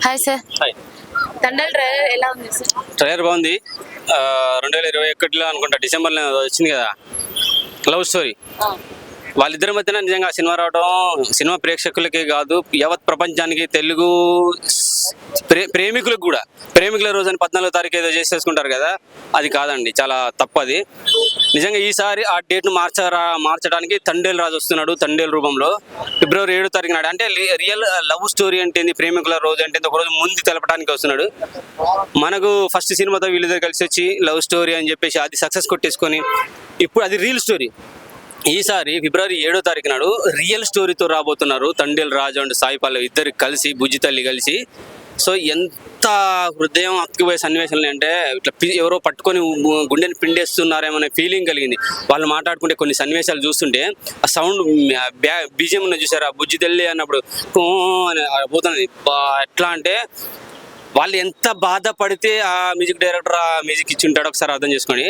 Hi sir. Hi. Thandel trailer ఎలా ఉంది sir? Trailer బాగుంది. 2021లో అనుకుంటా డిసెంబర్లో వచ్చింది కదా లవ్ స్టోరీ. వాళ్ళిద్దరి మధ్యన నిజంగా సినిమా రావడం సినిమా ప్రేక్షకులకి కాదు యావత్ ప్రపంచానికి తెలుగు ప్రేమికులకు కూడా ప్రేమికుల రోజు అని 14వ తారీఖు ఏదో చేసేసుకుంటారు కదా, అది కాదండి, చాలా తప్పది. నిజంగా ఈసారి ఆ డేట్ను మార్చడానికి తండేల్ రాజు వస్తున్నాడు. తండేల్ రూపంలో ఫిబ్రవరి 7వ తారీఖు నాడు, అంటే రియల్ లవ్ స్టోరీ అంటే ప్రేమికుల రోజు అంటే ఒక రోజు ముందు తెలపడానికి వస్తున్నాడు. మనకు ఫస్ట్ సినిమాతో వీళ్ళిద్దరు కలిసి వచ్చి లవ్ స్టోరీ అని చెప్పేసి అది సక్సెస్ కొట్టేసుకొని ఇప్పుడు అది రియల్ స్టోరీ. ఈసారి ఫిబ్రవరి 7వ తారీఖు నాడు రియల్ స్టోరీతో రాబోతున్నారు తండేల్ రాజు అండ్ సాయి పల్లవి ఇద్దరు కలిసి, బుజ్జి తల్లి కలిసి. సో ఎంత హృదయం అతుకుపోయే సన్నివేశాలు అంటే ఇట్లా ఎవరో పట్టుకొని గుండెని పిండేస్తున్నారేమనే ఫీలింగ్ కలిగింది. వాళ్ళు మాట్లాడుకుంటే కొన్ని సన్నివేశాలు చూస్తుంటే ఆ సౌండ్ బీజిఎం ఉన్న చూసారు, ఆ బుజ్జి తల్లి అన్నప్పుడు అని పోతున్నది. ఎట్లా అంటే వాళ్ళు ఎంత బాధపడితే ఆ మ్యూజిక్ డైరెక్టర్ ఆ మ్యూజిక్ ఇచ్చి ఉంటాడో ఒకసారి అర్థం చేసుకోండి.